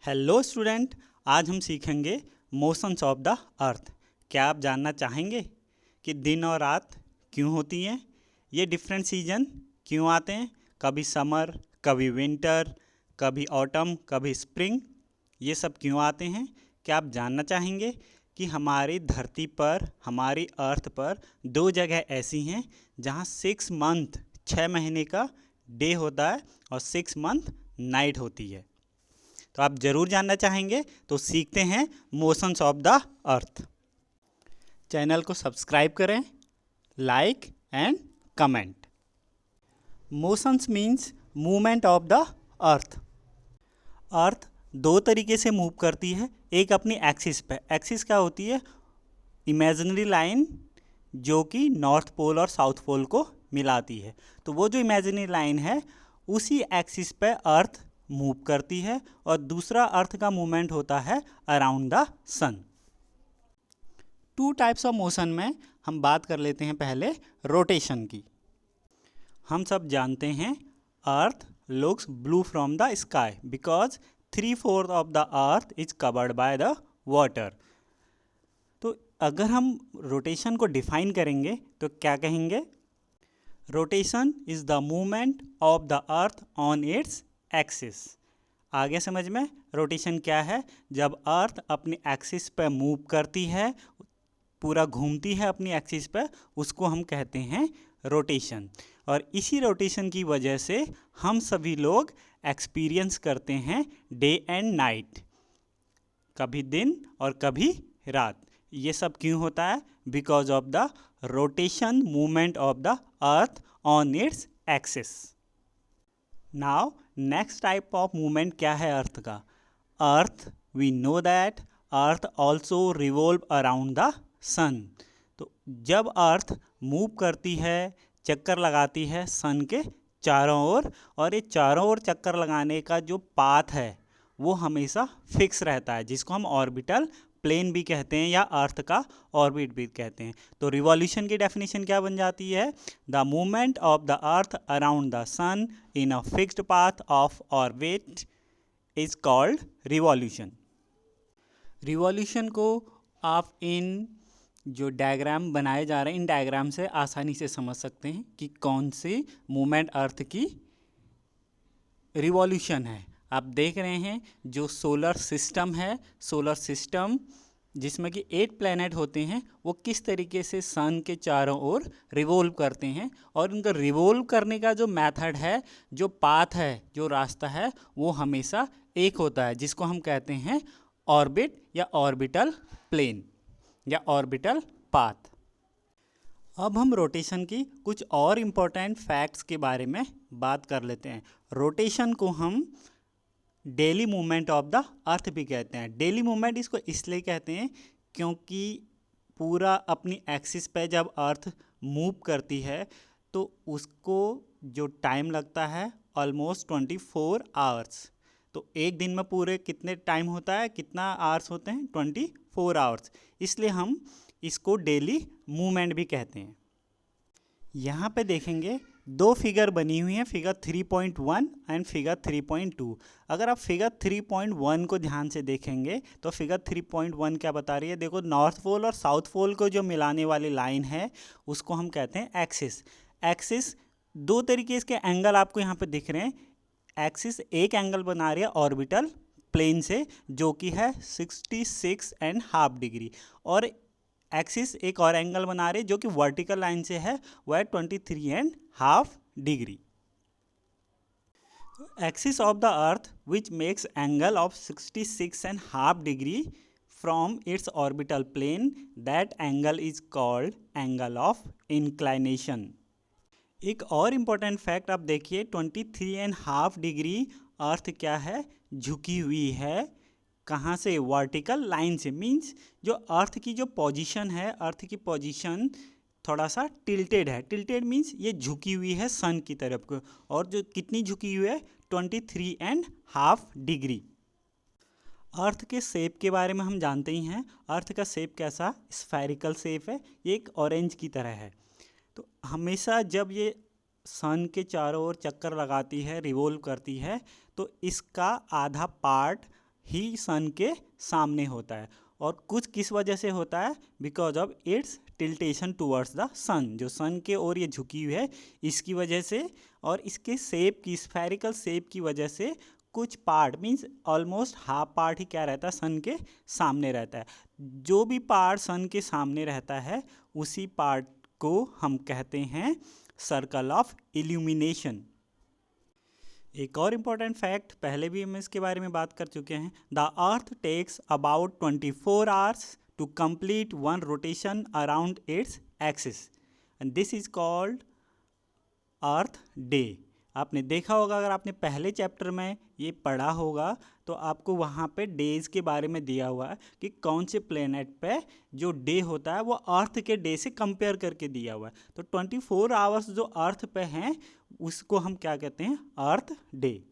Hello student, आज हम सीखेंगे मोशंस ऑफ द अर्थ। क्या आप जानना चाहेंगे कि दिन और रात क्यों होती हैं? ये डिफरेंट सीजन क्यों आते हैं? कभी समर, कभी विंटर, कभी ऑटम, कभी स्प्रिंग, ये सब क्यों आते हैं? क्या आप जानना चाहेंगे कि हमारी धरती पर, हमारी अर्थ पर दो जगह ऐसी हैं जहाँ 6 मंथ, 6 महीने का डे होता है और 6 मंथ नाइट होती है? तो आप ज़रूर जानना चाहेंगे, तो सीखते हैं motions of the earth. Channel को सब्सक्राइब करें, like and comment. Motions means movement of the earth. Earth दो तरीके से मूव करती है। एक अपनी एक्सिस पे। एक्सिस क्या होती है? इमेजिनरी लाइन जो कि नॉर्थ पोल और साउथ पोल को मिलाती है। तो वो जो इमेजिनरी लाइन है, उसी एक्सिस पे अर्थ मूव करती है और दूसरा अर्थ का मूवमेंट होता है around the sun. Two types of motion में हम बात कर लेते हैं पहले रोटेशन की। हम सब जानते हैं earth looks blue from the sky because 3/4 of the earth is covered by the water. तो अगर हम रोटेशन को डिफाइन करेंगे तो क्या कहेंगे? Rotation is the movement of the earth on its axis. आगे समझ में रोटेशन क्या है? जब अर्थ अपनी एक्सिस पर मूव करती है, पूरा घूमती है अपनी एक्सिस पर, उसको हम कहते हैं रोटेशन। और इसी रोटेशन की वजह से हम सभी लोग एक्सपीरियंस करते हैं डे एंड नाइट, कभी दिन और कभी रात। ये सब क्यों होता है? Because of the rotation movement of the earth on its axis. Now next type of movement क्या है अर्थ का? Earth, we know that earth also revolve around the sun. तो जब अर्थ मूव करती है, चक्कर लगाती है सन के चारों ओर, और ये चारों ओर चक्कर लगाने का जो पाथ है वो हमेशा फिक्स रहता है, जिसको हम ऑर्बिटल प्लेन भी कहते हैं या अर्थ का ऑर्बिट भी कहते हैं। तो रिवॉल्यूशन की डेफिनेशन क्या बन जाती है? The movement of the earth around the sun in a fixed path of orbit is called revolution. Revolution को आप इन जो डायग्राम बनाए जा रहे हैं, इन डायग्राम से आसानी से समझ सकते हैं कि कौन सी मूवमेंट अर्थ की रिवॉल्यूशन है। आप देख रहे हैं जो सोलर सिस्टम है, सोलर सिस्टम जिसमें कि 8 प्लैनेट होते हैं, वो किस तरीके से सन के चारों ओर रिवॉल्व करते हैं, और उनका रिवॉल्व करने का जो मेथड है, जो पाथ है, जो रास्ता है, वो हमेशा एक होता है, जिसको हम कहते हैं ऑर्बिट या ऑर्बिटल प्लेन या ऑर्बिटल पाथ। अब हम रोटेशन की कुछ और इम्पोर्टेंट फैक्ट्स के बारे में बात कर लेते हैं। रोटेशन को हम डेली मूवमेंट ऑफ द अर्थ भी कहते हैं। डेली मूवमेंट इसको इसलिए कहते हैं क्योंकि पूरा अपनी एक्सिस पे जब अर्थ मूव करती है तो उसको जो टाइम लगता है ऑलमोस्ट 24 आवर्स। तो एक दिन में पूरे कितने टाइम होता है, कितना आवर्स होते हैं? 24 आवर्स। इसलिए हम इसको डेली मूवमेंट भी कहते हैं। यहाँ पे देखेंगे दो फिगर बनी हुई हैं, फिगर 3.1 एंड फिगर 3.2। अगर आप फिगर 3.1 को ध्यान से देखेंगे तो फिगर 3.1 क्या बता रही है? देखो, नॉर्थ पोल और साउथ पोल को जो मिलाने वाली लाइन है उसको हम कहते हैं एक्सिस। एक्सिस दो तरीके के एंगल आपको यहाँ पे दिख रहे हैं। एक्सिस एक एंगल बना रही है ऑर्बिटल प्लेन से, जो कि है 66.5 डिग्री, और एक्सिस एक और एंगल बना रही है जो कि वर्टिकल लाइन से है, वह है 23.5 degree. Axis of the earth which makes angle of 66.5 degree from its orbital plane, that angle is called angle of inclination. एक और इम्पोर्टेंट फैक्ट आप देखिए, 23.5 डिग्री अर्थ क्या है? झुकी हुई है। कहाँ से? वर्टिकल लाइन से। मीन्स जो अर्थ की जो पोजीशन है, अर्थ की पोजीशन थोड़ा सा टिल्टेड है। टिल्टेड मीन्स ये झुकी हुई है सन की तरफ को, और जो कितनी झुकी हुई है? 23.5 डिग्री। अर्थ के शेप के बारे में हम जानते ही हैं। अर्थ का शेप कैसा? स्फेरिकल शेप है, ये एक ऑरेंज की तरह है। तो हमेशा जब ये सन के चारों ओर चक्कर लगाती है, रिवॉल्व करती है, तो इसका आधा पार्ट ही सन के सामने होता है, और कुछ किस वजह से होता है, because of its tiltation towards the sun, जो सन के ओर ये झुकी हुई है इसकी वजह से, और इसके शेप की, स्फेरिकल शेप की वजह से कुछ part means almost half part ही क्या रहता है, सन के सामने रहता है। जो भी पार्ट सन के सामने रहता है उसी पार्ट को हम कहते हैं सर्कल ऑफ इल्यूमिनेशन। एक और इम्पॉर्टेंट फैक्ट, पहले भी हम इसके बारे में बात कर चुके हैं, the earth takes about 24 hours to complete one rotation around its axis and this is called earth day. आपने देखा होगा, अगर आपने पहले चैप्टर में ये पढ़ा होगा तो आपको वहाँ पे डेज के बारे में दिया हुआ है कि कौन से प्लेनेट पे जो डे होता है वो अर्थ के डे से कंपेयर करके दिया हुआ है। तो 24 आवर्स जो अर्थ पे हैं उसको हम क्या कहते हैं, अर्थ डे।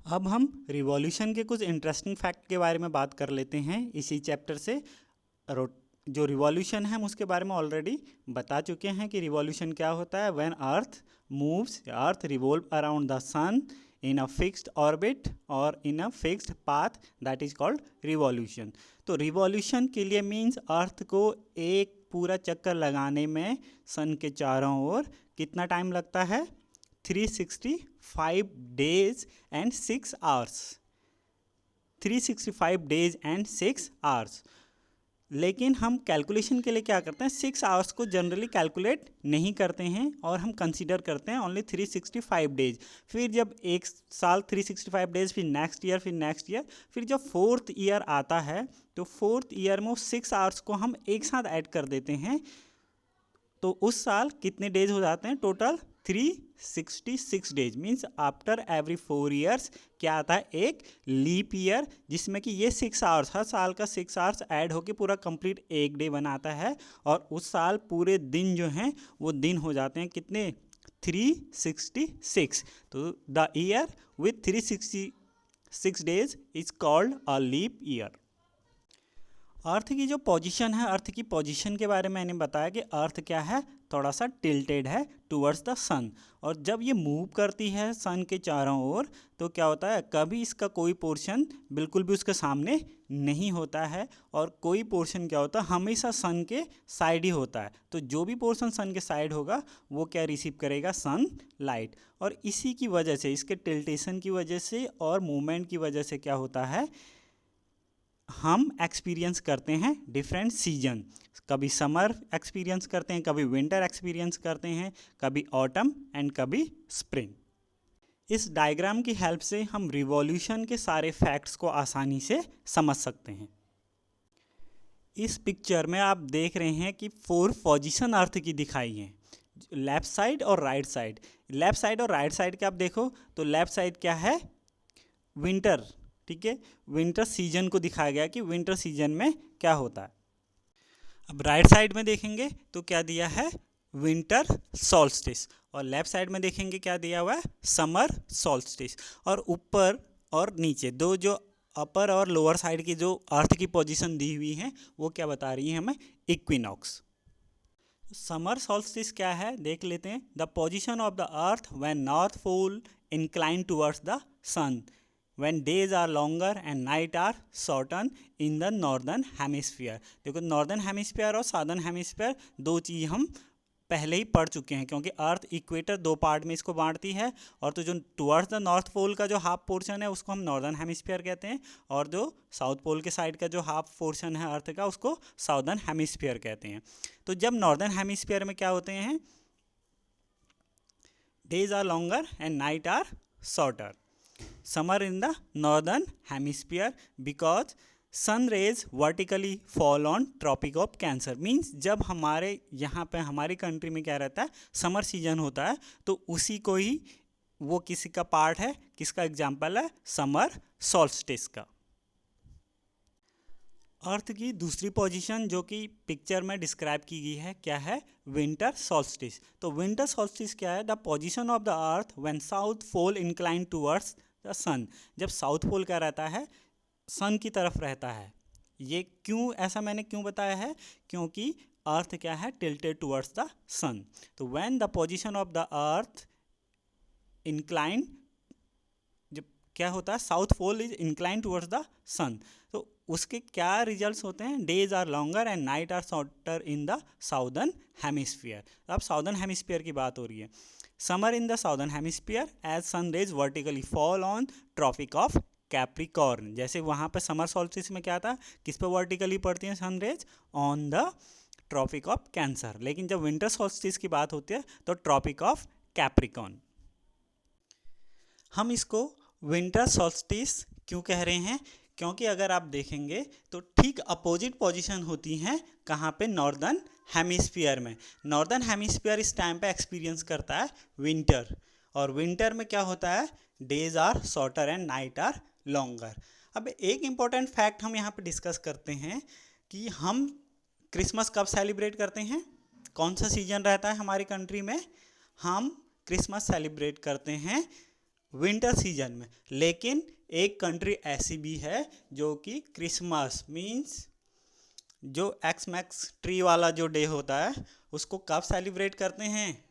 अब हम रिवॉल्यूशन के कुछ इंटरेस्टिंग फैक्ट के बारे में बात कर लेते हैं इसी चैप्टर से। जो रिवॉल्यूशन है हम उसके बारे में ऑलरेडी बता चुके हैं कि रिवॉल्यूशन क्या होता है, when earth moves, earth revolve around the sun in a fixed orbit और in a fixed path, that is called revolution. तो रिवॉल्यूशन के लिए मीन्स अर्थ को एक पूरा चक्कर लगाने में सन के चारों ओर कितना टाइम लगता है, 365 days and 6 hours, 365 days and 6 hours. लेकिन हम कैलकुलेशन के लिए क्या करते हैं, 6 आवर्स को जनरली कैलकुलेट नहीं करते हैं और हम कंसीडर करते हैं ओनली 365 डेज। फिर जब एक साल 365 डेज, फिर नेक्स्ट ईयर, फिर नेक्स्ट ईयर, फिर जब 4th ईयर आता है तो 4th ईयर में 6 आवर्स को हम एक साथ ऐड कर देते हैं, तो उस साल कितने डेज हो जाते हैं, total 366 days. Means after every 4 years क्या आता है, एक लीप ईयर, जिसमें कि ये 6 आवर्स, हर साल का 6 आवर्स ऐड होके पूरा कंप्लीट एक डे बनाता है, और उस साल पूरे दिन जो हैं वो दिन हो जाते हैं कितने, 366। तो the year with 366 days is called a leap year. Earth की जो पोजीशन है, अर्थ की पोजीशन के बारे में मैंने बताया कि अर्थ क्या है, थोड़ा सा टिल्टेड है टूवर्ड्स द सन, और जब ये मूव करती है सन के चारों ओर तो क्या होता है, कभी इसका कोई पोर्शन बिल्कुल भी उसके सामने नहीं होता है, और कोई पोर्शन क्या होता है, हमेशा सन के साइड ही होता है। तो जो भी पोर्शन सन के साइड होगा वो क्या रिसीव करेगा, सन लाइट। और इसी की वजह से, इसके टिल्टेशन की वजह से और मूवमेंट की वजह से क्या होता है, हम एक्सपीरियंस करते हैं डिफरेंट सीजन। कभी समर एक्सपीरियंस करते हैं, कभी विंटर एक्सपीरियंस करते हैं, कभी ऑटम एंड कभी स्प्रिंग। इस डायग्राम की हेल्प से हम रिवॉल्यूशन के सारे फैक्ट्स को आसानी से समझ सकते हैं। इस पिक्चर में आप देख रहे हैं कि 4 पोजीशन अर्थ की दिखाई हैं, लेफ्ट साइड और राइट साइड। लेफ्ट साइड और राइट साइड के आप देखो तो लेफ्ट साइड क्या है, विंटर, ठीक है, विंटर सीजन को दिखाया गया कि विंटर सीजन में क्या होता है। अब राइट साइड में देखेंगे तो क्या दिया है, विंटर सॉल्स्टिस, और लेफ्ट साइड में देखेंगे क्या दिया हुआ है, समर सॉल्स्टिस। और ऊपर और नीचे दो जो अपर और लोअर साइड की जो अर्थ की पोजीशन दी हुई है वो क्या बता रही है हमें, इक्विनॉक्स। समर सॉल्स्टिस क्या है देख लेते हैं, the position of the earth when north pole incline towards the sun, when days are longer and night are shorten in the northern hemisphere। देखो नॉर्दर्न हेमिस्फीयर और साउदर्न हेमिस्फीयर दो चीज़ हम पहले ही पढ़ चुके हैं, क्योंकि अर्थ इक्वेटर 2 पार्ट में इसको बांटती है, और तो जो टुवर्ड्स द नॉर्थ पोल का जो हाफ पोर्शन है उसको हम नॉर्दर्न हेमिस्फीयर कहते हैं, और जो साउथ पोल के साइड का जो हाफ पोर्शन है अर्थ का उसको साउदर्न हेमिस्फीयर कहते हैं। तो जब नॉर्दर्न हेमिस्फीयर में क्या होते हैं, days are longer and night are shorter, summer in the northern hemisphere because sun rays vertically fall on tropic of cancer। Means जब हमारे यहाँ पे हमारी कंट्री में क्या रहता है, समर सीजन होता है, तो उसी को ही वो किसी का पार्ट है, किसका एग्जाम्पल है, समर सॉल्स्टिस का। अर्थ की दूसरी पोजीशन जो कि पिक्चर में डिस्क्राइब की गई है क्या है, विंटर सॉल्स्टिस। तो विंटर सॉल्स्टिस क्या है, the position of the earth when south pole incline towards the sun. जब साउथ पोल क्या रहता है, सन की तरफ रहता है। ये क्यों, ऐसा मैंने क्यों बताया है, क्योंकि अर्थ क्या है, टिल्टेड टुवर्ड्स द सन। तो when the position of the earth incline, जब क्या होता है, south pole is incline towards the sun. तो उसके क्या रिजल्ट्स होते हैं, days are longer and night are shorter in the southern hemisphere. अब साउदर्न हेमिस्फीयर की बात हो रही है। Summer in the southern hemisphere as sun rays vertically fall on tropic of Capricorn. जैसे वहाँ पे समर सॉल्स्टिस में क्या था, किस पे वर्टिकली पड़ती हैं sun rays, on the Tropic of Cancer. लेकिन जब विंटर सॉल्स्टिस की बात होती है तो ट्रॉपिक ऑफ कैप्रिकॉर्न। हम इसको विंटर सॉल्स्टिस क्यों कह रहे हैं, क्योंकि अगर आप देखेंगे तो ठीक अपोजिट पोजीशन होती हैं कहाँ पे, नॉर्दर्न हेमिस्फीयर में। नॉर्दर्न हेमिस्फीयर इस टाइम पे एक्सपीरियंस करता है विंटर, और विंटर में क्या होता है, days are shorter and night are longer. अब एक इम्पॉर्टेंट फैक्ट हम यहाँ पे डिस्कस करते हैं कि हम क्रिसमस कब सेलिब्रेट करते हैं, कौन सा सीजन रहता है हमारी कंट्री में, हम क्रिसमस सेलिब्रेट करते हैं विंटर सीजन में। लेकिन एक कंट्री ऐसी भी है जो कि क्रिसमस मीन्स जो एक्स मैक्स ट्री वाला जो डे होता है उसको कब सेलिब्रेट करते हैं,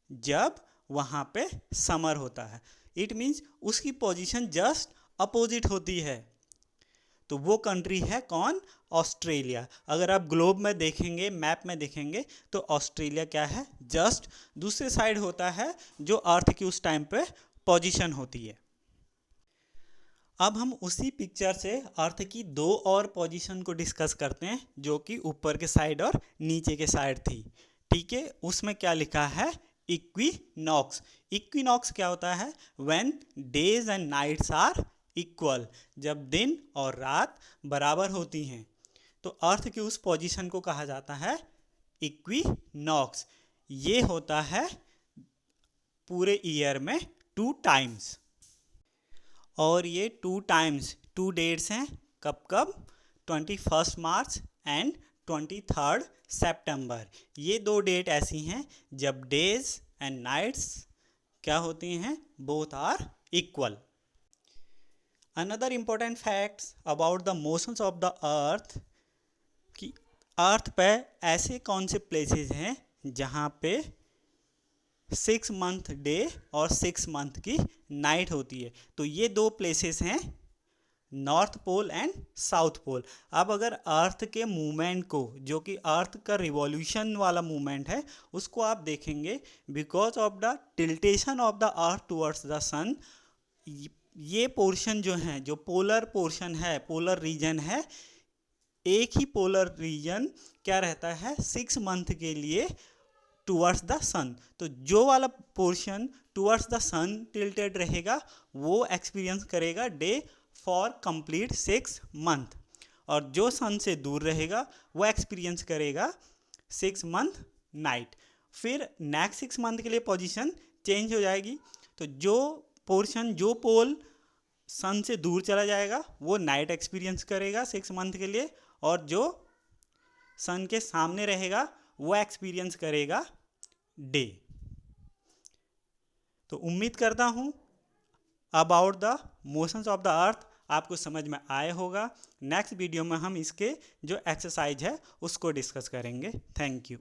जब वहाँ पे समर होता है। इट मीन्स उसकी पोजीशन जस्ट अपोजिट होती है। तो वो कंट्री है कौन, ऑस्ट्रेलिया। अगर आप ग्लोब में देखेंगे, मैप में देखेंगे तो ऑस्ट्रेलिया क्या है, जस्ट दूसरे साइड होता है जो अर्थ की उस टाइम पे पोजीशन होती है। अब हम उसी पिक्चर से अर्थ की दो और पोजीशन को डिस्कस करते हैं जो कि ऊपर के साइड और नीचे के साइड थी। ठीक है, उसमें क्या लिखा है, इक्विनॉक्स। इक्विनॉक्स क्या होता है, when days and nights are equal, जब दिन और रात बराबर होती हैं तो अर्थ की उस पोजीशन को कहा जाता है इक्विनॉक्स। ये होता है पूरे ईयर में 2 टाइम्स, और ये 2 टाइम्स 2 डेट्स हैं, कब कब, 21 मार्च एंड 23 सितंबर। ये 2 डेट ऐसी हैं जब डेज एंड नाइट्स क्या होती हैं, both are equal. Another important facts about the motions of the earth, कि अर्थ पे ऐसे कौन से प्लेसेस हैं जहाँ पे 6 मंथ डे और 6 मंथ की नाइट होती है। तो ये 2 प्लेसेस हैं, north pole and south pole. अब अगर अर्थ के मूवमेंट को, जो कि अर्थ का रिवॉल्यूशन वाला मूवमेंट है, उसको आप देखेंगे, because of the tiltation of the earth towards the sun, ये पोर्शन जो है, जो पोलर पोर्शन है, पोलर रीजन है, एक ही पोलर रीजन क्या रहता है 6 मंथ के लिए टुवर्ड्स द सन। तो जो वाला portion towards the sun tilted रहेगा वो एक्सपीरियंस करेगा डे फॉर कंप्लीट 6 मंथ, और जो सन से दूर रहेगा वो एक्सपीरियंस करेगा 6 मंथ नाइट। फिर नेक्स्ट 6 मंथ के लिए पोजीशन चेंज हो जाएगी। तो जो पोर्शन, जो पोल सन से दूर चला जाएगा वो नाइट एक्सपीरियंस करेगा 6 मंथ के लिए, और जो सन के सामने रहेगा वो एक्सपीरियंस करेगा डे। तो उम्मीद करता हूँ about the motions of the अर्थ आपको समझ में आया होगा। नेक्स्ट वीडियो में हम इसके जो एक्सरसाइज है उसको डिस्कस करेंगे। Thank you.